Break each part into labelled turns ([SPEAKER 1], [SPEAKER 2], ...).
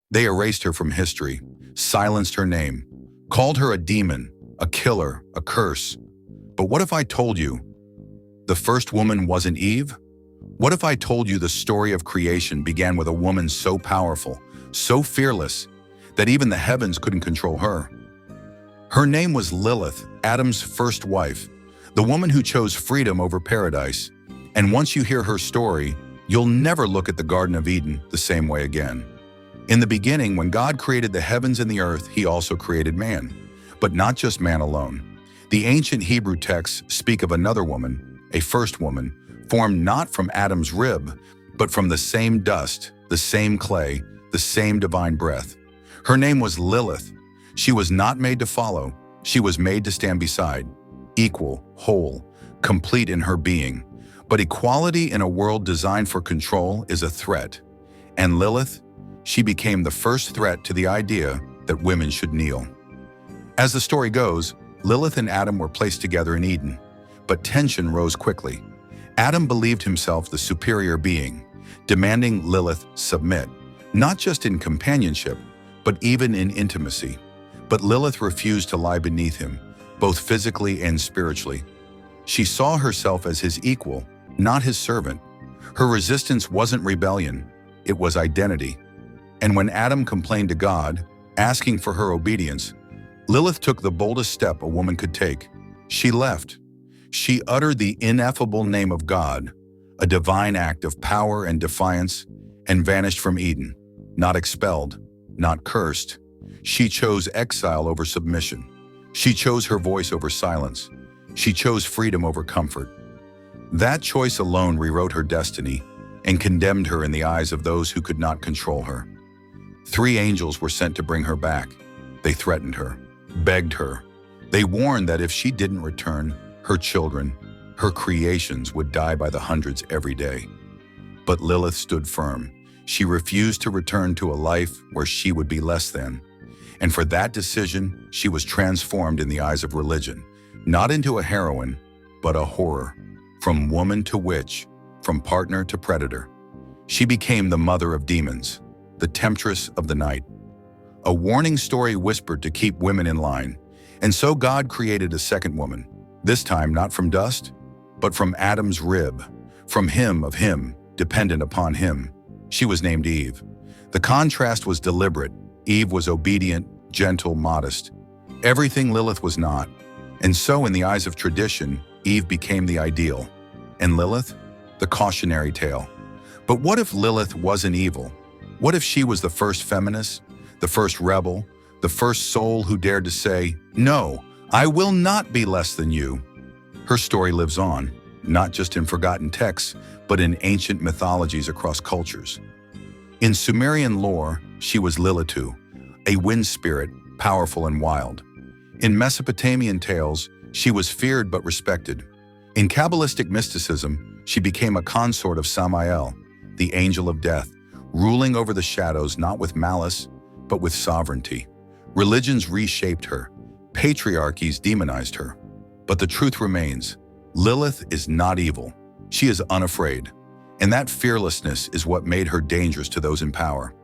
[SPEAKER 1] They erased her from history, silenced her name, called her a demon, a killer, a curse. But what if I told you the first woman wasn't Eve? What if I told you the story of creation began with a woman so powerful, so fearless, that even the heavens couldn't control her? Her name was Lilith, Adam's first wife, the woman who chose freedom over paradise. And once you hear her story, you'll never look at the Garden of Eden the same way again. In the beginning, when God created the heavens and the earth, he also created man. But not just man alone. The ancient Hebrew texts speak of another woman, a first woman, formed not from Adam's rib, but from the same dust, the same clay, the same divine breath. Her name was Lilith. She was not made to follow. She was made to stand beside, equal, whole, complete in her being. But equality in a world designed for control is a threat. And Lilith, she became the first threat to the idea that women should kneel. As the story goes, Lilith and Adam were placed together in Eden, but tension rose quickly. Adam believed himself the superior being, demanding Lilith submit, not just in companionship, but even in intimacy. But Lilith refused to lie beneath him, both physically and spiritually. She saw herself as his equal, not his servant. Her resistance wasn't rebellion, it was identity. And when Adam complained to God, asking for her obedience, Lilith took the boldest step a woman could take. She left. She uttered the ineffable name of God, a divine act of power and defiance, and vanished from Eden, not expelled, not cursed. She chose exile over submission. She chose her voice over silence. She chose freedom over comfort. That choice alone rewrote her destiny and condemned her in the eyes of those who could not control her. 3 angels were sent to bring her back. They threatened her, begged her. They warned that if she didn't return, her children, her creations would die by the hundreds every day. But Lilith stood firm. She refused to return to a life where she would be less than. And for that decision, she was transformed in the eyes of religion, not into a heroine, but a horror. From woman to witch, from partner to predator. She became the mother of demons, the temptress of the night. A warning story whispered to keep women in line. And so God created a second woman, this time not from dust, but from Adam's rib, from him of him, dependent upon him. She was named Eve. The contrast was deliberate. Eve was obedient, gentle, modest. Everything Lilith was not. And so in the eyes of tradition, Eve became the ideal. And Lilith, the cautionary tale. But what if Lilith wasn't evil? What if she was the first feminist, the first rebel, the first soul who dared to say, "No, I will not be less than you"? Her story lives on, not just in forgotten texts, but in ancient mythologies across cultures. In Sumerian lore, she was Lilitu, a wind spirit, powerful and wild. In Mesopotamian tales, she was feared but respected. In Kabbalistic mysticism, she became a consort of Samael, the angel of death, ruling over the shadows not with malice, but with sovereignty. Religions reshaped her. Patriarchies demonized her. But the truth remains, Lilith is not evil. She is unafraid. And that fearlessness is what made her dangerous to those in power.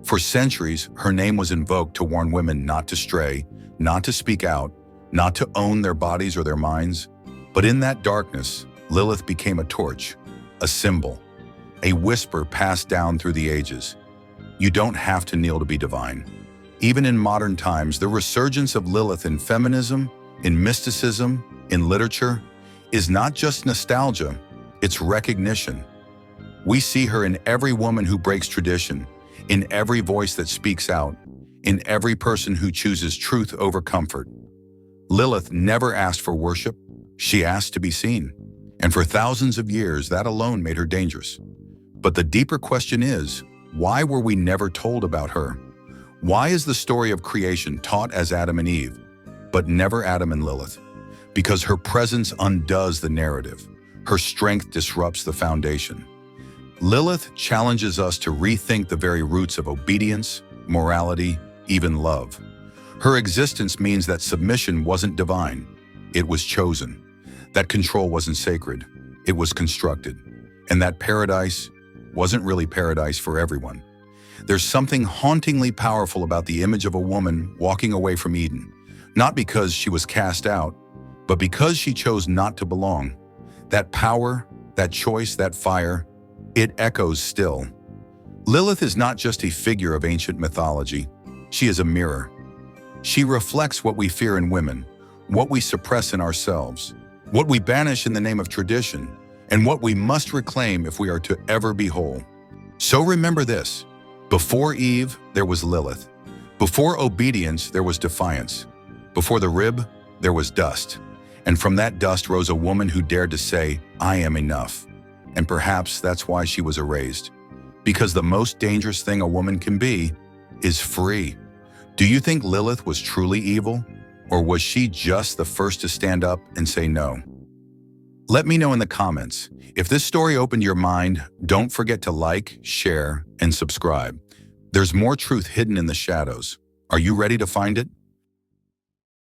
[SPEAKER 1] For centuries, her name was invoked to warn women not to stray, not to speak out, not to own their bodies or their minds. But in that darkness, Lilith became a torch, a symbol, a whisper passed down through the ages. You don't have to kneel to be divine. Even in modern times, the resurgence of Lilith in feminism, in mysticism, in literature, is not just nostalgia, it's recognition. We see her in every woman who breaks tradition, in every voice that speaks out, in every person who chooses truth over comfort. Lilith never asked for worship, she asked to be seen. And for thousands of years, that alone made her dangerous. But the deeper question is, why were we never told about her? Why is the story of creation taught as Adam and Eve, but never Adam and Lilith? Because her presence undoes the narrative. Her strength disrupts the foundation. Lilith challenges us to rethink the very roots of obedience, morality, even love. Her existence means that submission wasn't divine, it was chosen. That control wasn't sacred, it was constructed. And that paradise wasn't really paradise for everyone. There's something hauntingly powerful about the image of a woman walking away from Eden, not because she was cast out, but because she chose not to belong. That power, that choice, that fire, it echoes still. Lilith is not just a figure of ancient mythology. She is a mirror. She reflects what we fear in women, what we suppress in ourselves, what we banish in the name of tradition, and what we must reclaim if we are to ever be whole. So remember this: before Eve, there was Lilith. Before obedience, there was defiance. Before the rib, there was dust. And from that dust rose a woman who dared to say, "I am enough." And perhaps that's why she was erased. Because the most dangerous thing a woman can be is free. Do you think Lilith was truly evil? Or was she just the first to stand up and say no? Let me know in the comments. If this story opened your mind, don't forget to like, share, and subscribe. There's more truth hidden in the shadows. Are you ready to find it?